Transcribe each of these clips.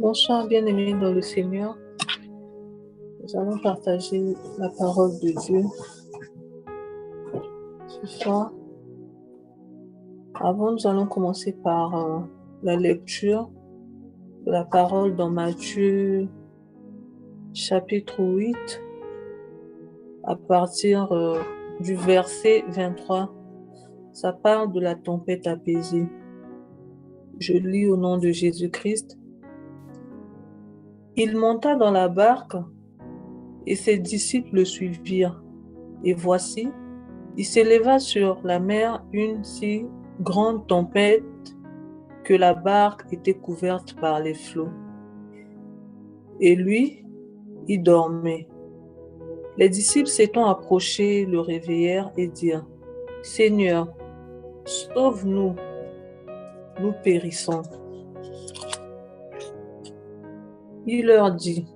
Bonsoir, bien-aimés dans le Seigneur. Nous allons partager la parole de Dieu ce soir. Avant, nous allons commencer par la lecture de la parole dans Matthieu chapitre 8, à partir du verset 23. Ça parle de la tempête apaisée. Je lis au nom de Jésus-Christ. Il monta dans la barque et ses disciples le suivirent. Et voici, il s'éleva sur la mer une si grande tempête que la barque était couverte par les flots. Et lui, il dormait. Les disciples s'étant approchés, le réveillèrent et dirent, « Seigneur, sauve-nous, nous périssons. » Il leur dit,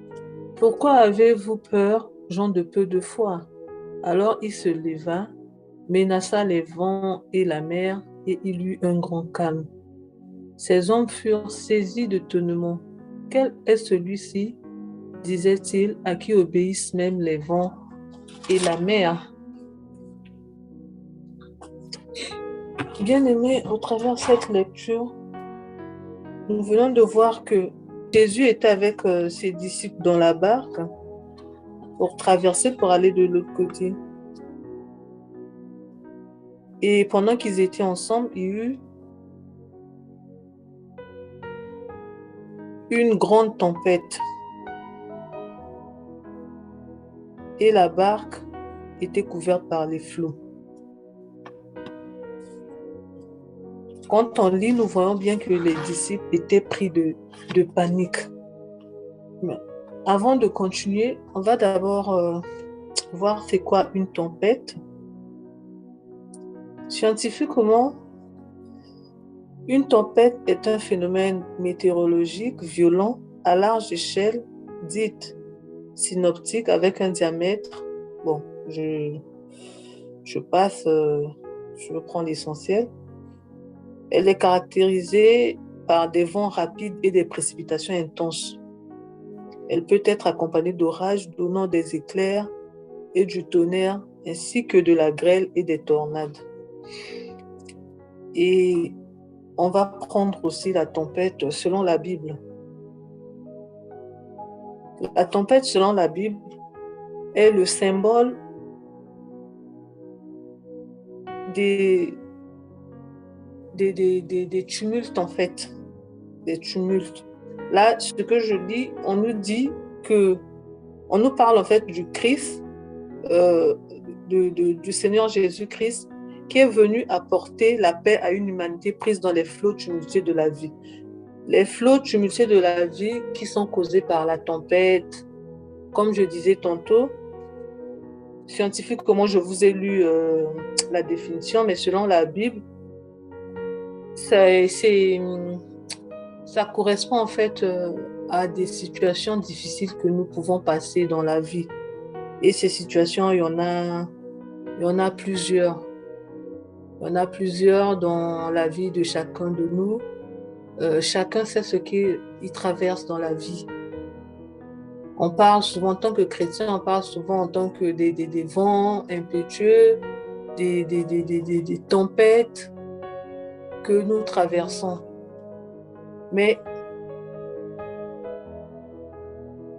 « Pourquoi avez-vous peur, gens de peu de foi ?» Alors il se leva, menaça les vents et la mer, et il eut un grand calme. Ces hommes furent saisis d'étonnement. « Quel est celui-ci, disaient-ils, à qui obéissent même les vents et la mer ?» Bien-aimés, au travers de cette lecture, nous venons de voir que Jésus était avec ses disciples dans la barque pour traverser, pour aller de l'autre côté. Et pendant qu'ils étaient ensemble, il y eut une grande tempête. Et la barque était couverte par les flots. Quand on lit, nous voyons bien que les disciples étaient pris de panique. Mais avant de continuer, on va d'abord voir c'est quoi une tempête. Scientifiquement, une tempête est un phénomène météorologique violent à large échelle, dite synoptique, avec un diamètre. Bon, je reprends l'essentiel. Elle est caractérisée par des vents rapides et des précipitations intenses. Elle peut être accompagnée d'orages donnant des éclairs et du tonnerre, ainsi que de la grêle et des tornades. Et on va prendre aussi la tempête selon la Bible. La tempête selon la Bible est le symbole des tumultes en fait. Des tumultes. Là, ce que je lis, on nous dit que, on nous parle en fait du Christ, du Seigneur Jésus-Christ, qui est venu apporter la paix à une humanité prise dans les flots tumultueux de la vie. Les flots tumultueux de la vie qui sont causés par la tempête, comme je disais tantôt, scientifiquement, je vous ai lu la définition, mais selon la Bible, ça correspond en fait à des situations difficiles que nous pouvons passer dans la vie. Et ces situations, il y en a plusieurs. Il y en a plusieurs dans la vie de chacun de nous. Chacun sait ce qu'il traverse dans la vie. On parle souvent en tant que chrétien, on parle souvent en tant que des vents impétueux, des tempêtes que nous traversons. Mais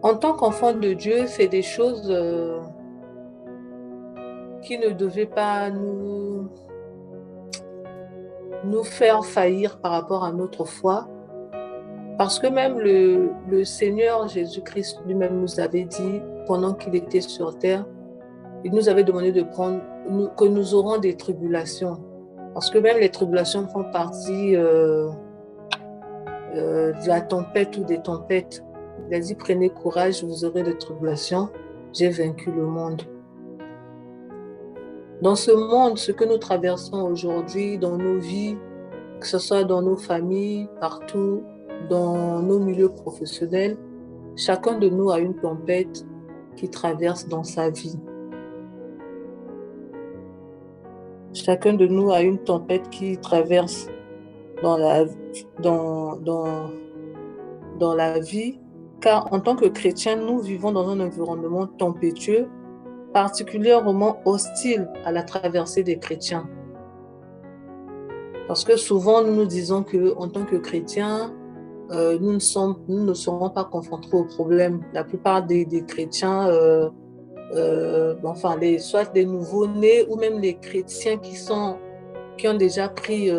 en tant qu'enfant de Dieu, c'est des choses qui ne devaient pas nous faire faillir par rapport à notre foi. Parce que même le Seigneur Jésus-Christ lui-même nous avait dit, pendant qu'il était sur terre, il nous avait demandé que nous aurons des tribulations. Parce que même les tribulations font partie de la tempête ou des tempêtes. Il a dit, prenez courage, vous aurez des tribulations. J'ai vaincu le monde. Dans ce monde, ce que nous traversons aujourd'hui, dans nos vies, que ce soit dans nos familles, partout, dans nos milieux professionnels, chacun de nous a une tempête qui traverse dans sa vie. Chacun de nous a une tempête qui traverse dans dans la vie, car en tant que chrétiens, nous vivons dans un environnement tempétueux, particulièrement hostile à la traversée des chrétiens. Parce que souvent, nous nous disons qu'en tant que chrétiens, nous ne serons pas confrontés aux problèmes. La plupart des chrétiens, soit des nouveaux-nés ou même les chrétiens qui ont déjà pris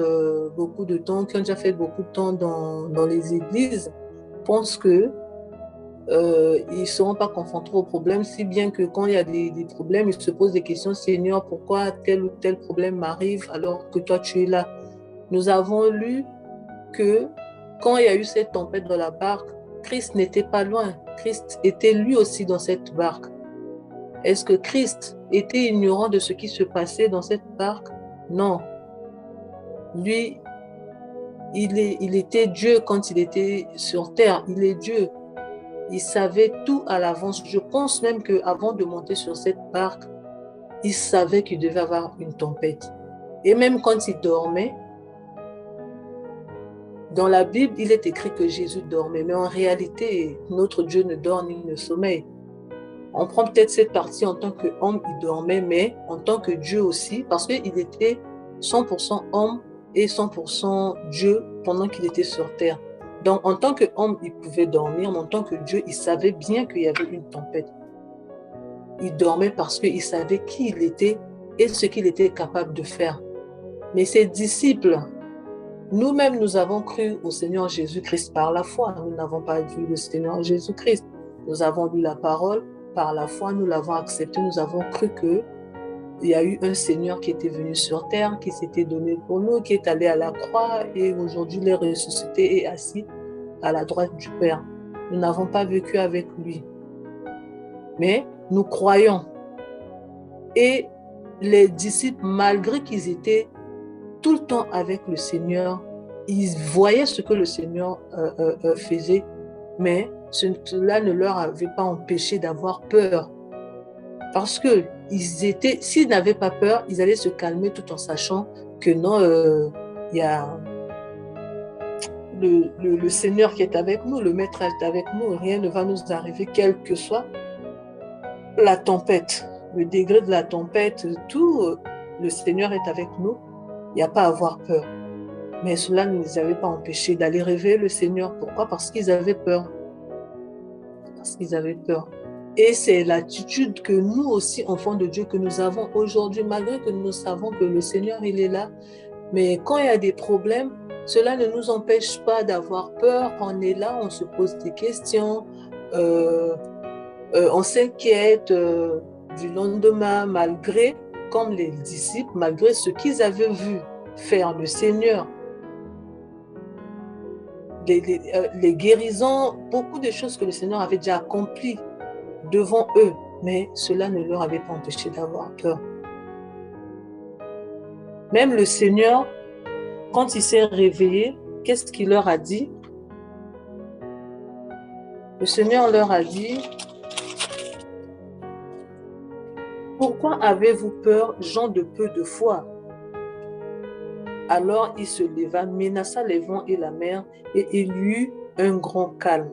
beaucoup de temps, qui ont déjà fait beaucoup de temps dans les églises, pensent que ils ne seront pas confrontés aux problèmes, si bien que quand il y a des problèmes, ils se posent des questions: Seigneur, pourquoi tel ou tel problème m'arrive alors que toi tu es là? Nous avons lu que quand il y a eu cette tempête dans la barque, Christ n'était pas loin. Christ était lui aussi dans cette barque. Est-ce que Christ était ignorant de ce qui se passait dans cette barque? Non. Lui, il était Dieu quand il était sur terre. Il est Dieu. Il savait tout à l'avance. Je pense même qu'avant de monter sur cette barque, il savait qu'il devait avoir une tempête. Et même quand il dormait, dans la Bible, il est écrit que Jésus dormait. Mais en réalité, notre Dieu ne dort ni ne sommeille. On prend peut-être cette partie en tant qu'homme, il dormait, mais en tant que Dieu aussi, parce qu'il était 100% homme et 100% Dieu pendant qu'il était sur terre. Donc, en tant qu'homme, il pouvait dormir, mais en tant que Dieu, il savait bien qu'il y avait une tempête. Il dormait parce qu'il savait qui il était et ce qu'il était capable de faire. Mais ses disciples, nous-mêmes, nous avons cru au Seigneur Jésus-Christ par la foi. Nous n'avons pas vu le Seigneur Jésus-Christ. Nous avons lu la parole par la foi, nous l'avons accepté. Nous avons cru qu'il y a eu un Seigneur qui était venu sur terre, qui s'était donné pour nous, qui est allé à la croix et aujourd'hui il est ressuscité et assis à la droite du Père. Nous n'avons pas vécu avec lui. Mais nous croyons. Et les disciples, malgré qu'ils étaient tout le temps avec le Seigneur, ils voyaient ce que le Seigneur faisait, mais cela ne leur avait pas empêché d'avoir peur. Parce que s'ils n'avaient pas peur, ils allaient se calmer tout en sachant que non, il y a le Seigneur qui est avec nous, le Maître est avec nous, rien ne va nous arriver, quelle que soit la tempête, le degré de la tempête, tout, le Seigneur est avec nous, il n'y a pas à avoir peur. Mais cela ne les avait pas empêchés d'aller réveiller le Seigneur. Pourquoi? Parce qu'ils avaient peur. Parce qu'ils avaient peur. Et c'est l'attitude que nous aussi, enfants de Dieu, que nous avons aujourd'hui, malgré que nous savons que le Seigneur, il est là. Mais quand il y a des problèmes, cela ne nous empêche pas d'avoir peur. On est là, on se pose des questions, on s'inquiète du lendemain, malgré, comme les disciples, malgré ce qu'ils avaient vu faire le Seigneur. Les guérisons, beaucoup de choses que le Seigneur avait déjà accomplies devant eux, mais cela ne leur avait pas empêché d'avoir peur. Même le Seigneur, quand il s'est réveillé, qu'est-ce qu'il leur a dit? Le Seigneur leur a dit: pourquoi avez-vous peur, gens de peu de foi? Alors il se leva, menaça les vents et la mer, et il y eut un grand calme.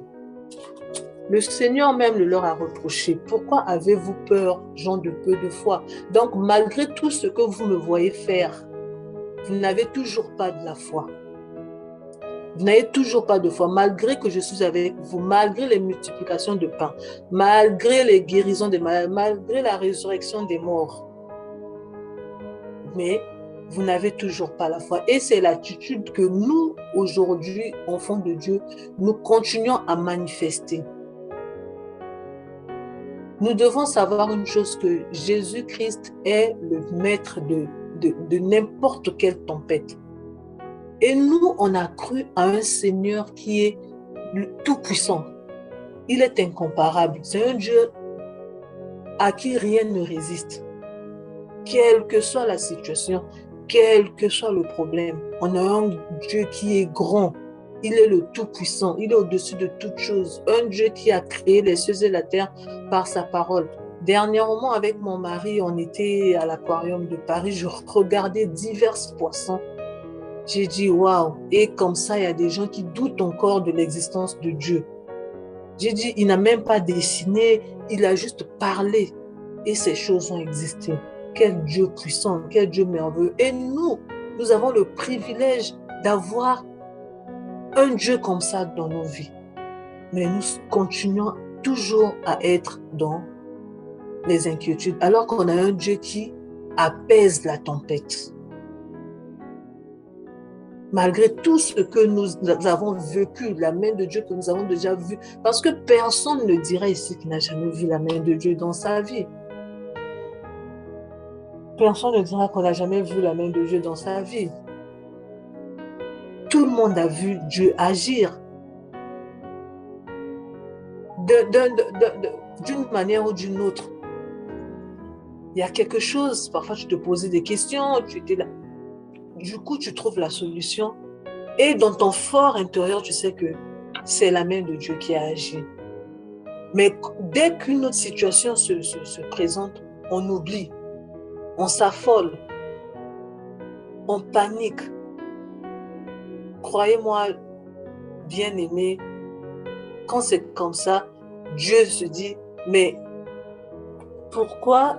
Le Seigneur même le leur a reproché: pourquoi avez-vous peur, gens de peu de foi? Donc, malgré tout ce que vous me voyez faire, vous n'avez toujours pas de la foi. Vous n'avez toujours pas de foi, malgré que je suis avec vous, malgré les multiplications de pain, malgré les guérisons des malades, malgré la résurrection des morts. Mais vous n'avez toujours pas la foi. Et c'est l'attitude que nous, aujourd'hui, enfants de Dieu, nous continuons à manifester. Nous devons savoir une chose, que Jésus-Christ est le maître de n'importe quelle tempête. Et nous, on a cru à un Seigneur qui est tout-puissant. Il est incomparable. C'est un Dieu à qui rien ne résiste. Quelle que soit la situation, quel que soit le problème, on a un Dieu qui est grand. Il est le tout-puissant. Il est au-dessus de toutes choses. Un Dieu qui a créé les cieux et la terre par sa parole. Dernièrement, avec mon mari, on était à l'aquarium de Paris. Je regardais divers poissons. J'ai dit, waouh. Et comme ça, il y a des gens qui doutent encore de l'existence de Dieu. J'ai dit, il n'a même pas dessiné, il a juste parlé. Et ces choses ont existé. Quel Dieu puissant, quel Dieu merveilleux. Et nous avons le privilège d'avoir un Dieu comme ça dans nos vies. Mais nous continuons toujours à être dans les inquiétudes, alors qu'on a un Dieu qui apaise la tempête. Malgré tout ce que nous avons vécu, la main de Dieu que nous avons déjà vue, parce que personne ne dirait ici qu'il n'a jamais vu la main de Dieu dans sa vie. Personne ne dira qu'on n'a jamais vu la main de Dieu dans sa vie. Tout le monde a vu Dieu agir. D'une manière ou d'une autre. Il y a quelque chose, parfois tu te posais des questions, tu étais là. Du coup, tu trouves la solution. Et dans ton fort intérieur, tu sais que c'est la main de Dieu qui a agi. Mais dès qu'une autre situation se présente, on oublie, on s'affole, on panique. Croyez-moi, bien-aimé, quand c'est comme ça, Dieu se dit, mais pourquoi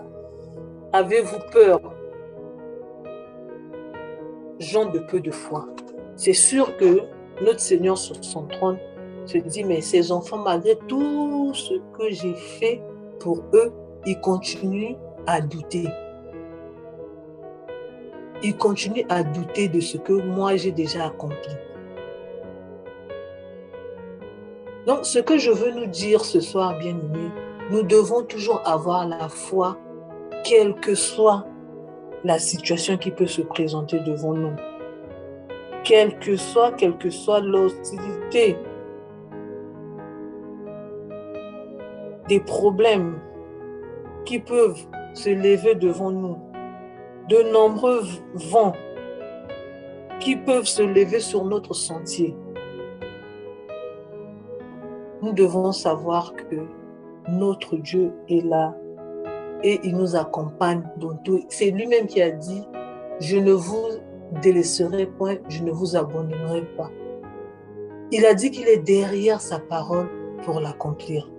avez-vous peur, gens de peu de foi? C'est sûr que notre Seigneur sur son trône se dit, mais ces enfants, malgré tout ce que j'ai fait pour eux, ils continuent à douter. Ils continuent à douter de ce que moi j'ai déjà accompli. Donc, ce que je veux nous dire ce soir, bien-aimés, nous devons toujours avoir la foi, quelle que soit la situation qui peut se présenter devant nous. Quelle que soit l'hostilité, des problèmes qui peuvent se lever devant nous, de nombreux vents qui peuvent se lever sur notre sentier. Nous devons savoir que notre Dieu est là et il nous accompagne dans tout. C'est lui-même qui a dit, je ne vous délaisserai point, je ne vous abandonnerai pas. Il a dit qu'il est derrière sa parole pour l'accomplir.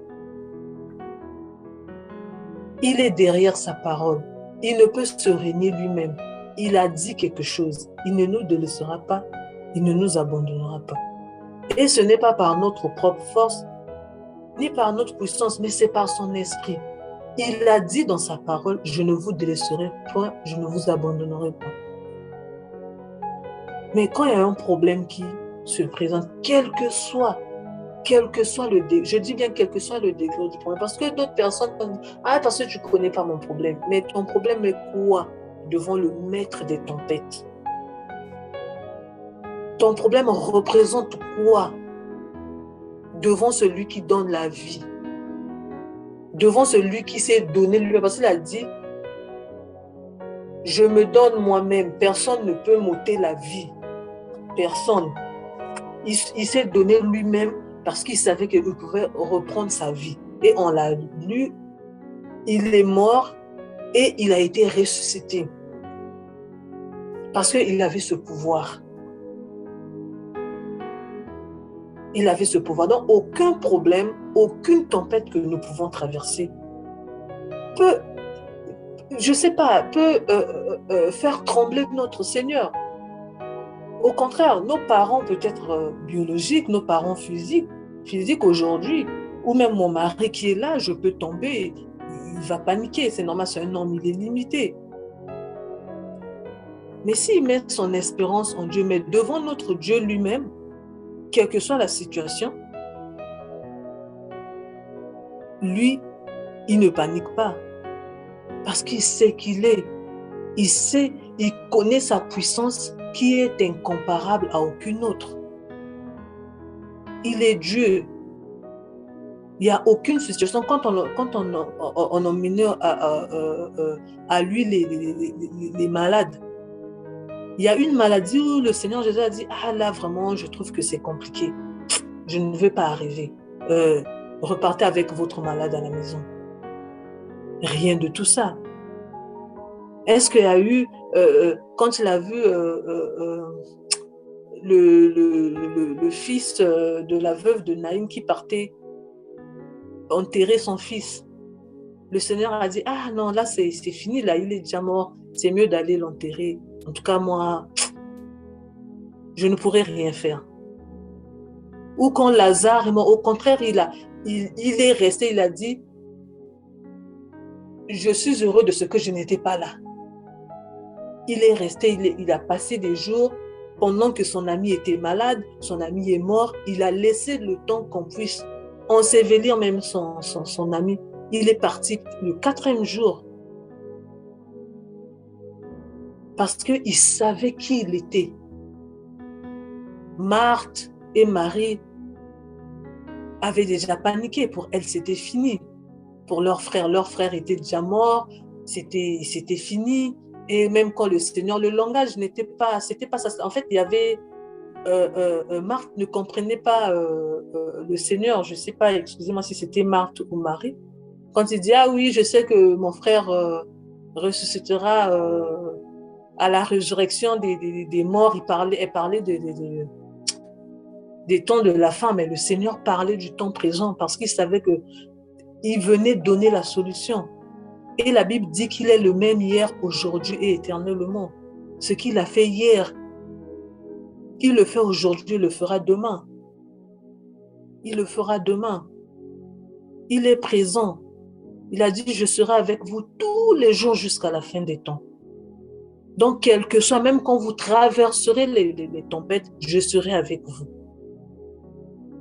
Il est derrière sa parole. Il ne peut se régner lui-même. Il a dit quelque chose. Il ne nous délaissera pas. Il ne nous abandonnera pas. Et ce n'est pas par notre propre force, ni par notre puissance, mais c'est par son esprit. Il a dit dans sa parole, je ne vous délaisserai point, je ne vous abandonnerai pas. Mais quand il y a un problème qui se présente, quel que soit le degré, je dis bien quel que soit le degré du problème, parce que d'autres personnes disent, ah, parce que tu ne connais pas mon problème. Mais ton problème est quoi devant le maître des tempêtes? Ton problème représente quoi devant celui qui donne la vie? Devant celui qui s'est donné lui-même, parce qu'il a dit, je me donne moi-même, personne ne peut m'ôter la vie. Personne. Il s'est donné lui-même parce qu'il savait qu'il pouvait reprendre sa vie. Et on l'a lu, il est mort et il a été ressuscité. Parce qu'il avait ce pouvoir. Il avait ce pouvoir. Donc, aucun problème, aucune tempête que nous pouvons traverser peut, je ne sais pas, peut faire trembler notre Seigneur. Au contraire, nos parents peut-être biologiques, nos parents physiques aujourd'hui, ou même mon mari qui est là, je peux tomber, il va paniquer, c'est normal, c'est un homme, il est limité. Mais s'il met son espérance en Dieu, mais devant notre Dieu lui-même, quelle que soit la situation, lui, il ne panique pas. Parce qu'il sait qu'il est. Il sait, il connaît sa puissance qui est incomparable à aucune autre. Il est Dieu. Il n'y a aucune situation. Quand on emmène à lui les malades, il y a une maladie où le Seigneur Jésus a dit, ah là vraiment, je trouve que c'est compliqué. Je ne veux pas arriver. Repartez avec votre malade à la maison. Rien de tout ça. Est-ce qu'il y a eu, quand il a vu le fils de la veuve de Naïm qui partait enterrer son fils. Le Seigneur a dit, ah non, là c'est fini, là il est déjà mort, c'est mieux d'aller l'enterrer. En tout cas, moi, je ne pourrais rien faire. Ou quand Lazare est mort, au contraire, il est resté, il a dit, je suis heureux de ce que je n'étais pas là. Il est resté, il a passé des jours pendant que son ami était malade, son ami est mort, il a laissé le temps qu'on puisse ensevelir même son ami. Il est parti le 4e jour parce qu'il savait qui il était. Marthe et Marie avaient déjà paniqué. Pour elles, c'était fini. Pour leur frère était déjà mort, c'était fini. Et même quand le Seigneur, le langage c'était pas ça. En fait, il y avait Marthe ne comprenait pas le Seigneur. Je ne sais pas, excusez-moi si c'était Marthe ou Marie. Quand il dit, ah oui, je sais que mon frère ressuscitera à la résurrection des morts, elle parlait des temps de la fin, mais le Seigneur parlait du temps présent parce qu'il savait qu'il venait donner la solution. Et la Bible dit qu'il est le même hier, aujourd'hui et éternellement. Ce qu'il a fait hier, il le fait aujourd'hui, il le fera demain. Il le fera demain. Il est présent. Il a dit, je serai avec vous tous les jours jusqu'à la fin des temps. Donc, quel que soit, même quand vous traverserez les tempêtes, je serai avec vous.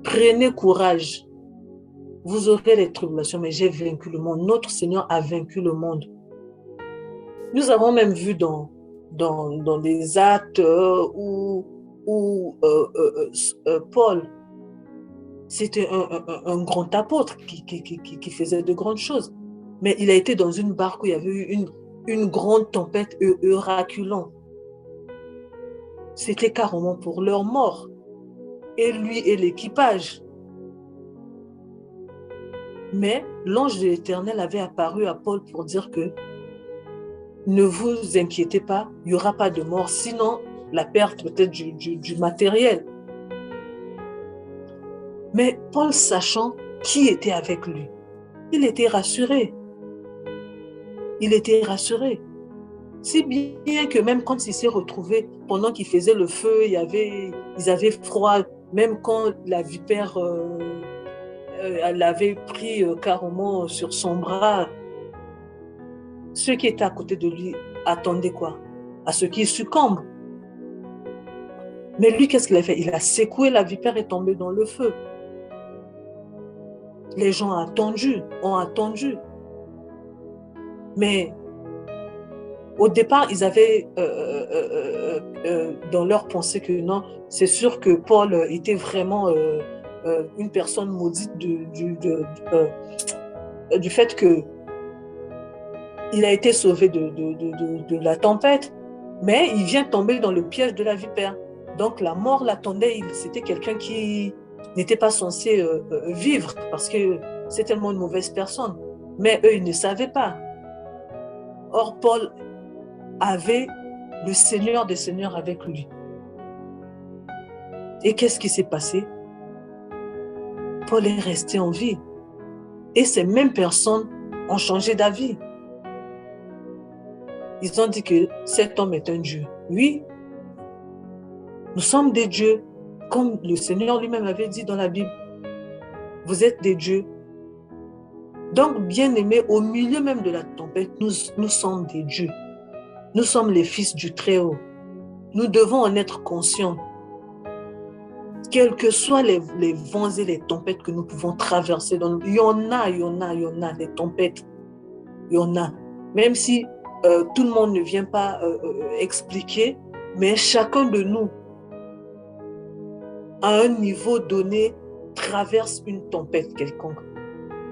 Prenez courage. Vous aurez les tribulations, mais j'ai vaincu le monde. Notre Seigneur a vaincu le monde. Nous avons même vu dans les actes où Paul, c'était un grand apôtre qui faisait de grandes choses. Mais il a été dans une barque où il y avait eu une grande tempête Euraculon. C'était carrément pour leur mort. Et lui et l'équipage. Mais l'ange de l'Éternel avait apparu à Paul pour dire que ne vous inquiétez pas, il n'y aura pas de mort, sinon la perte peut-être du matériel. Mais Paul, sachant qui était avec lui, il était rassuré. Il était rassuré. Si bien que même quand il s'est retrouvé, pendant qu'il faisait le feu, ils avaient froid, même quand la vipère l'avait pris carrément sur son bras, ceux qui étaient à côté de lui attendaient quoi? À ce qu'il succombe. Mais lui, qu'est-ce qu'il a fait? Il a secoué, la vipère est tombée dans le feu. Les gens ont attendu. Mais au départ, ils avaient dans leur pensée que non, c'est sûr que Paul était vraiment une personne maudite du fait que il a été sauvé de la tempête, mais il vient tomber dans le piège de la vipère. Donc la mort l'attendait, c'était quelqu'un qui n'était pas censé vivre parce que c'est tellement une mauvaise personne. Mais eux, ils ne savaient pas. Or, Paul avait le Seigneur des Seigneurs avec lui. Et qu'est-ce qui s'est passé? Paul est resté en vie. Et ces mêmes personnes ont changé d'avis. Ils ont dit que cet homme est un Dieu. Oui, nous sommes des dieux, comme le Seigneur lui-même avait dit dans la Bible. Vous êtes des dieux. Donc, bien-aimés, au milieu même de la tempête, nous sommes des dieux. Nous sommes les fils du Très-Haut. Nous devons en être conscients. Quels que soient les vents et les tempêtes que nous pouvons traverser, il y en a, des tempêtes. Il y en a. Même si tout le monde ne vient pas expliquer, mais chacun de nous, à un niveau donné, traverse une tempête quelconque.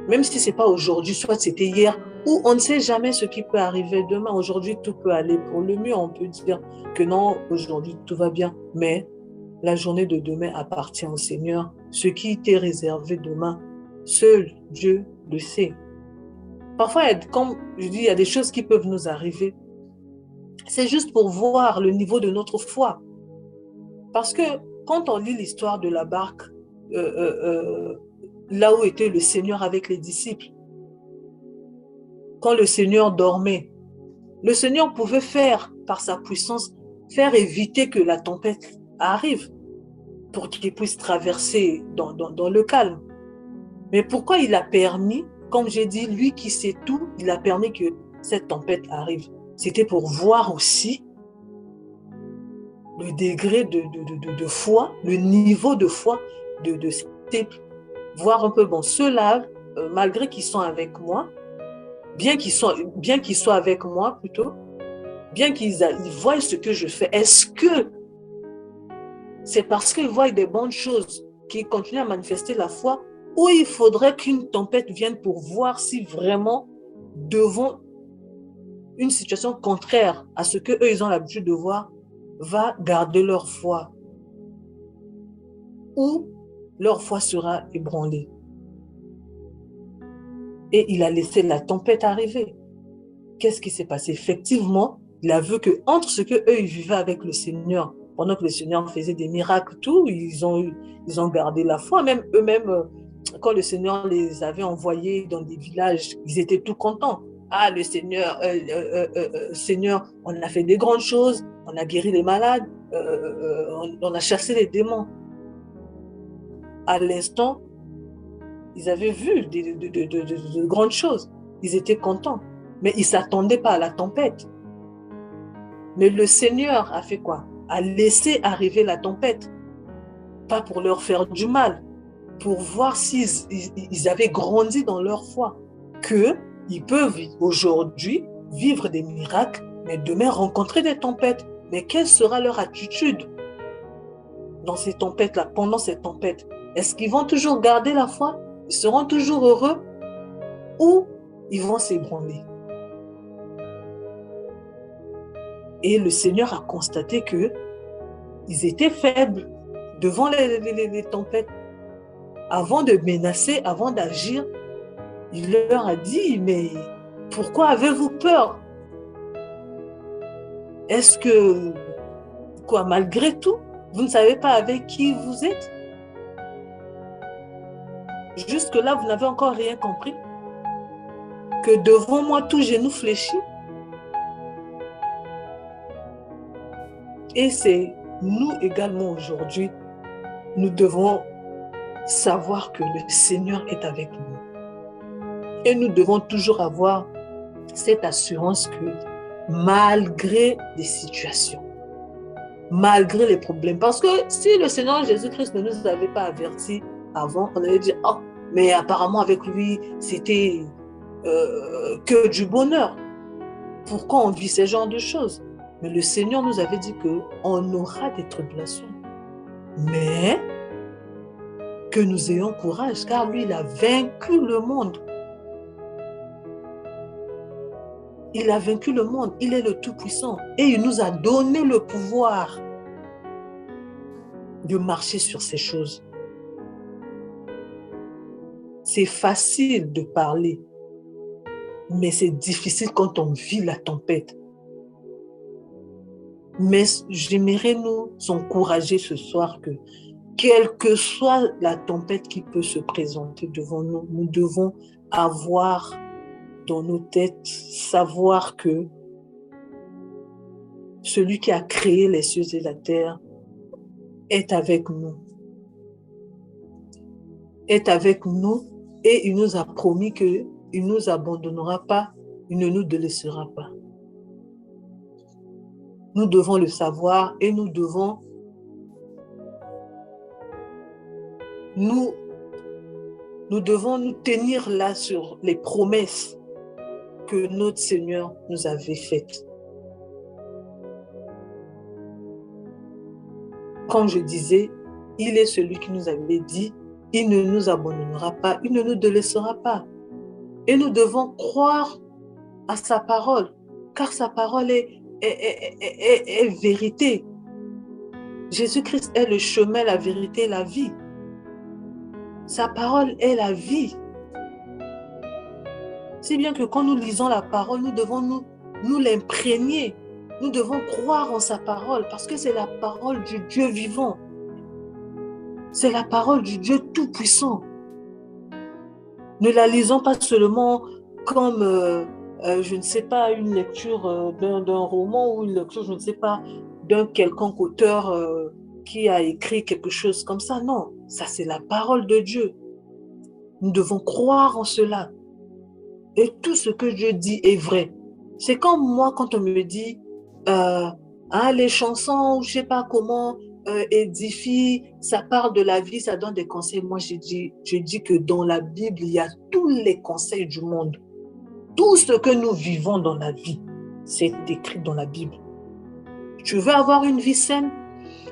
Même si ce n'est pas aujourd'hui, soit c'était hier, ou on ne sait jamais ce qui peut arriver demain. Aujourd'hui, tout peut aller pour le mieux. On peut dire que non, aujourd'hui, tout va bien. Mais la journée de demain appartient au Seigneur. Ce qui t'est réservé demain, seul Dieu le sait. Parfois, comme je dis, il y a des choses qui peuvent nous arriver. C'est juste pour voir le niveau de notre foi. Parce que quand on lit l'histoire de la barque, là où était le Seigneur avec les disciples, quand le Seigneur dormait, le Seigneur pouvait faire, par sa puissance, faire éviter que la tempête arrive pour qu'il puisse traverser dans le calme. Mais pourquoi il a permis, comme j'ai dit, lui qui sait tout, il a permis que cette tempête arrive? C'était pour voir aussi le degré de foi, le niveau de foi de ces disciples. Voir un peu, bon, ceux-là, malgré qu'ils sont avec moi, bien qu'ils soient avec moi plutôt, bien qu'ils voient ce que je fais, est-ce que c'est parce qu'ils voient des bonnes choses qu'ils continuent à manifester la foi, ou il faudrait qu'une tempête vienne pour voir si vraiment, devant une situation contraire à ce qu'eux, ils ont l'habitude de voir, va garder leur foi, ou leur foi sera ébranlée. Et il a laissé la tempête arriver. Qu'est-ce qui s'est passé? Effectivement, il a vu qu'entre ce qu'eux, ils vivaient avec le Seigneur, pendant que le Seigneur faisait des miracles, tout, ils ont gardé la foi. Même eux-mêmes, quand le Seigneur les avait envoyés dans des villages, ils étaient tout contents. Ah, le Seigneur, Seigneur, on a fait des grandes choses, on a guéri les malades, on a chassé les démons. À l'instant, ils avaient vu de grandes choses. Ils étaient contents, mais ils ne s'attendaient pas à la tempête. Mais le Seigneur a fait quoi? A laissé arriver la tempête, pas pour leur faire du mal, pour voir s'ils avaient grandi dans leur foi, qu'ils peuvent aujourd'hui vivre des miracles, mais demain rencontrer des tempêtes. Mais quelle sera leur attitude dans ces tempêtes-là, pendant ces tempêtes? Est-ce qu'ils vont toujours garder la foi? Ils seront toujours heureux? Ou ils vont s'ébranler? Et le Seigneur a constaté qu'ils étaient faibles devant les tempêtes. Avant de menacer, avant d'agir, il leur a dit, mais pourquoi avez-vous peur? Est-ce que, quoi, malgré tout, vous ne savez pas avec qui vous êtes? Jusque-là, vous n'avez encore rien compris? Que devant moi, tout genou fléchit? Et c'est nous également aujourd'hui, nous devons savoir que le Seigneur est avec nous. Et nous devons toujours avoir cette assurance que malgré les situations, malgré les problèmes, parce que si le Seigneur Jésus-Christ ne nous avait pas avertis avant, on allait dire, oh, mais apparemment avec lui, c'était que du bonheur. Pourquoi on vit ce genre de choses? Mais le Seigneur nous avait dit qu'on aura des tribulations. Mais que nous ayons courage, car lui, il a vaincu le monde. Il a vaincu le monde, il est le Tout-Puissant. Et il nous a donné le pouvoir de marcher sur ces choses. C'est facile de parler, mais c'est difficile quand on vit la tempête. Mais j'aimerais nous encourager ce soir que, quelle que soit la tempête qui peut se présenter devant nous, nous devons avoir dans nos têtes, savoir que celui qui a créé les cieux et la terre est avec nous. Est avec nous et il nous a promis qu'il ne nous abandonnera pas, il ne nous délaissera pas. Nous devons le savoir et nous devons nous tenir là sur les promesses que notre Seigneur nous avait faites. Comme je disais, il est celui qui nous avait dit, il ne nous abandonnera pas, il ne nous délaissera pas. Et nous devons croire à sa parole, car sa parole est vérité. Jésus-Christ est le chemin, la vérité, la vie. Sa parole est la vie. Si bien que quand nous lisons la parole, nous devons nous l'imprégner Nous devons croire en sa parole parce que c'est la parole du Dieu vivant. C'est la parole du Dieu tout-puissant. Ne la lisons pas seulement comme, je ne sais pas, une lecture d'un roman ou une lecture, je ne sais pas, d'un quelconque auteur qui a écrit quelque chose comme ça. Non, ça c'est la parole de Dieu. Nous devons croire en cela. Et tout ce que Dieu dit est vrai. C'est comme moi quand on me dit, les chansons, je ne sais pas comment, édifient, ça parle de la vie, ça donne des conseils. Moi, je dis que dans la Bible, il y a tous les conseils du monde. Tout ce que nous vivons dans la vie, c'est écrit dans la Bible. Tu veux avoir une vie saine?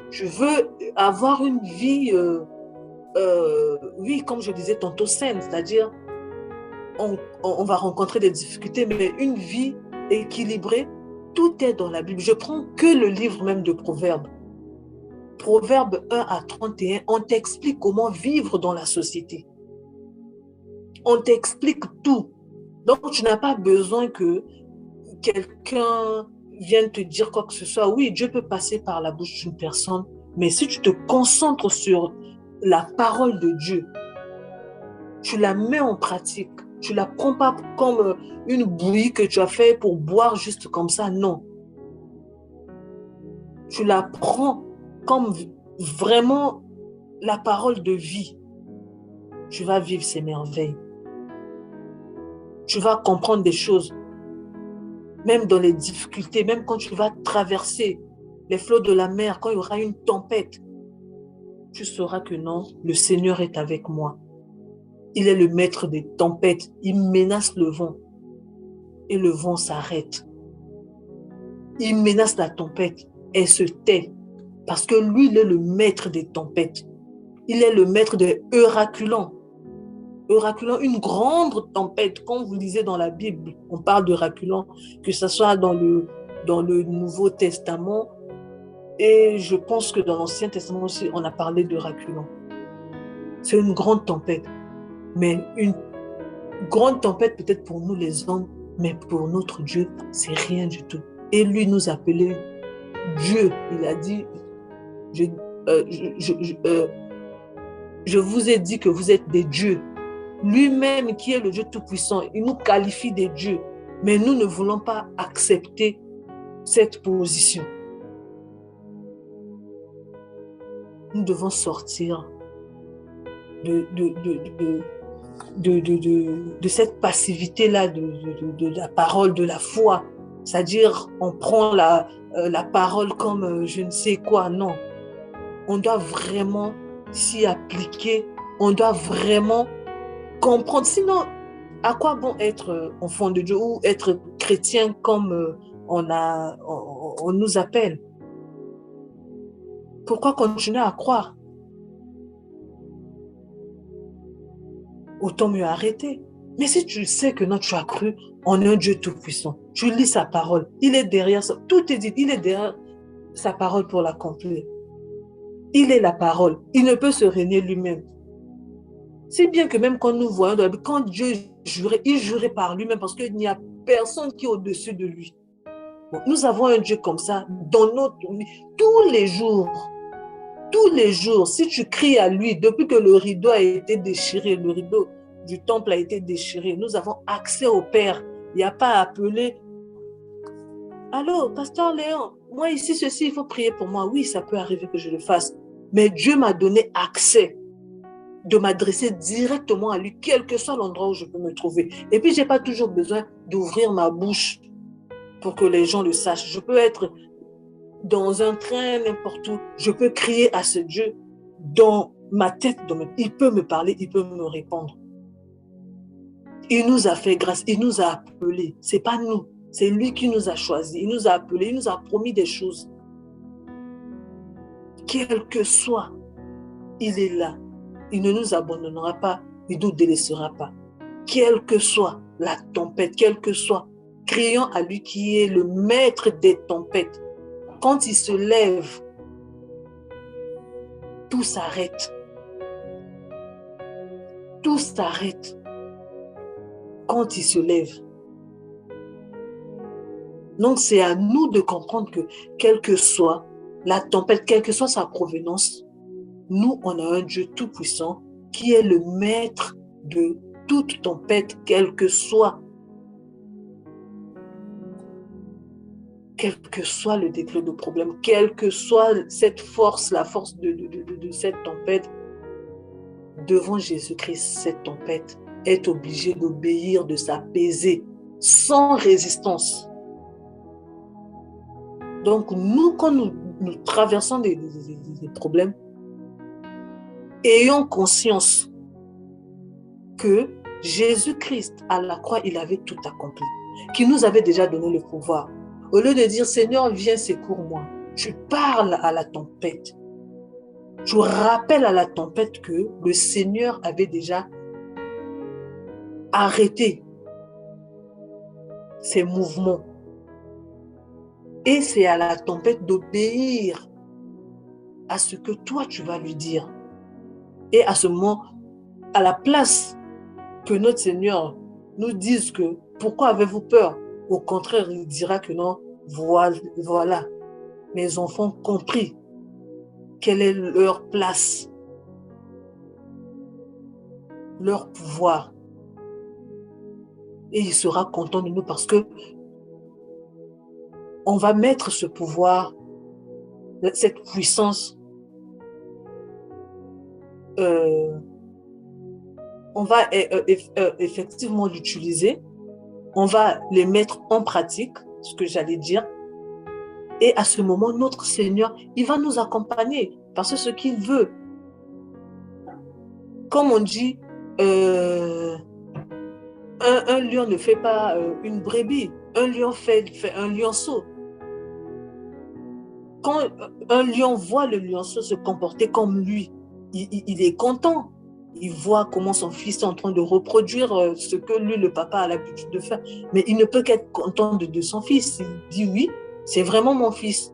Tu veux avoir une vie, oui, comme je disais tantôt, saine, c'est-à-dire on va rencontrer des difficultés, mais une vie équilibrée, tout est dans la Bible. Je prends que le livre même de Proverbes. Proverbes 1 à 31, on t'explique comment vivre dans la société. On t'explique tout. Donc, tu n'as pas besoin que quelqu'un vienne te dire quoi que ce soit. Oui, Dieu peut passer par la bouche d'une personne, mais si tu te concentres sur la parole de Dieu, tu la mets en pratique. Tu ne la prends pas comme une bouillie que tu as fait pour boire juste comme ça, non. Tu la prends comme vraiment la parole de vie. Tu vas vivre ces merveilles. Tu vas comprendre des choses, même dans les difficultés, même quand tu vas traverser les flots de la mer, quand il y aura une tempête, tu sauras que non, le Seigneur est avec moi. Il est le maître des tempêtes. Il menace le vent et le vent s'arrête. Il menace la tempête, elle se tait parce que lui, il est le maître des tempêtes. Il est le maître des Euraculans. Euraculan, une grande tempête. Quand vous lisez dans la Bible, on parle d'Euraculan, que ce soit dans le Nouveau Testament et je pense que dans l'Ancien Testament aussi, on a parlé d'Euraculan. C'est une grande tempête, mais une grande tempête peut-être pour nous les hommes, mais pour notre Dieu, c'est rien du tout. Et lui nous appelait Dieu. Il a dit, je vous ai dit que vous êtes des dieux. Lui-même qui est le Dieu Tout-Puissant, il nous qualifie des dieux. Mais nous ne voulons pas accepter cette position. Nous devons sortir de cette passivité-là de la parole, de la foi. C'est-à-dire, on prend la parole comme je ne sais quoi. Non. On doit vraiment s'y appliquer. On doit vraiment comprendre. Sinon, à quoi bon être enfant de Dieu ou être chrétien comme on nous appelle? Pourquoi continuer à croire? Autant mieux arrêter. Mais si tu sais que non, tu as cru en un Dieu tout-puissant, tu lis sa parole, il est derrière ça, tout est dit, il est derrière sa parole pour l'accomplir. Il est la parole, il ne peut se régner lui-même. Si bien que même quand nous voyons dans la Bible, quand Dieu jurait, il jurait par lui-même parce qu'il n'y a personne qui est au-dessus de lui. Bon, nous avons un Dieu comme ça dans notre vie, tous les jours. Tous les jours, si tu cries à lui, depuis que le rideau a été déchiré, le rideau du temple a été déchiré, nous avons accès au Père. Il n'y a pas à appeler. Allô, pasteur Léon, moi ici, ceci, il faut prier pour moi. Oui, ça peut arriver que je le fasse. Mais Dieu m'a donné accès de m'adresser directement à lui, quel que soit l'endroit où je peux me trouver. Et puis, je n'ai pas toujours besoin d'ouvrir ma bouche pour que les gens le sachent. Je peux être dans un train, n'importe où, je peux crier à ce Dieu dans ma tête. Il peut me parler, il peut me répondre. Il nous a fait grâce, il nous a appelés. Ce n'est pas nous, c'est lui qui nous a choisis. Il nous a appelés, il nous a promis des choses. Quel que soit, il est là. Il ne nous abandonnera pas, il ne nous délaissera pas. Quelle que soit la tempête, quelle que soit, crions à lui qui est le maître des tempêtes. Quand il se lève, tout s'arrête. Tout s'arrête quand il se lève. Donc, c'est à nous de comprendre que, quelle que soit la tempête, quelle que soit sa provenance, nous, on a un Dieu tout-puissant qui est le maître de toute tempête, quel que soit le degré de problème, quelle que soit cette force, la force de cette tempête, devant Jésus-Christ, cette tempête est obligée d'obéir, de s'apaiser, sans résistance. Donc, nous, quand nous traversons des problèmes, ayons conscience que Jésus-Christ, à la croix, il avait tout accompli, qu'il nous avait déjà donné le pouvoir. Au lieu de dire, Seigneur, viens, secours-moi, tu parles à la tempête. Tu rappelles à la tempête que le Seigneur avait déjà arrêté ses mouvements. Et c'est à la tempête d'obéir à ce que toi, tu vas lui dire. Et à ce moment, à la place que notre Seigneur nous dise que pourquoi avez-vous peur? Au contraire, il dira que non, voilà, mes enfants ont compris quelle est leur place, leur pouvoir. Et il sera content de nous parce que on va mettre ce pouvoir, cette puissance, on va effectivement l'utiliser, on va les mettre en pratique, ce que j'allais dire, et à ce moment, notre Seigneur, il va nous accompagner parce que ce qu'il veut. Comme on dit, un lion ne fait pas une brebis, un lion fait un lionceau. Quand un lion voit le lionceau se comporter comme lui, il est content. Il voit comment son fils est en train de reproduire ce que lui, le papa, a l'habitude de faire. Mais il ne peut qu'être content de son fils. Il dit oui, c'est vraiment mon fils.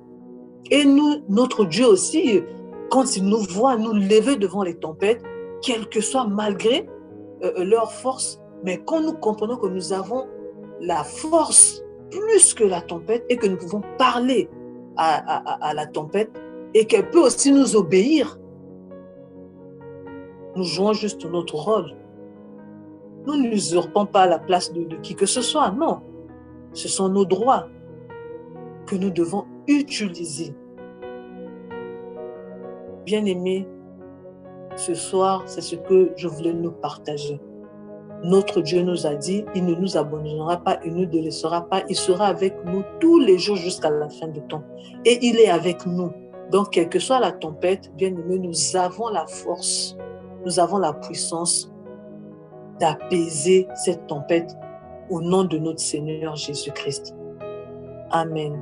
Et nous, notre Dieu aussi, quand il nous voit nous lever devant les tempêtes, quelle que soit malgré leur force, mais quand nous comprenons que nous avons la force plus que la tempête et que nous pouvons parler à la tempête et qu'elle peut aussi nous obéir, nous jouons juste notre rôle. Nous n'usurpons pas la place de qui que ce soit, non. Ce sont nos droits que nous devons utiliser. Bien-aimés, ce soir, c'est ce que je voulais nous partager. Notre Dieu nous a dit, il ne nous abandonnera pas, il ne nous délaissera pas, il sera avec nous tous les jours jusqu'à la fin du temps. Et il est avec nous. Donc, quelle que soit la tempête, bien-aimés, nous avons la force, nous avons la puissance d'apaiser cette tempête au nom de notre Seigneur Jésus-Christ. Amen.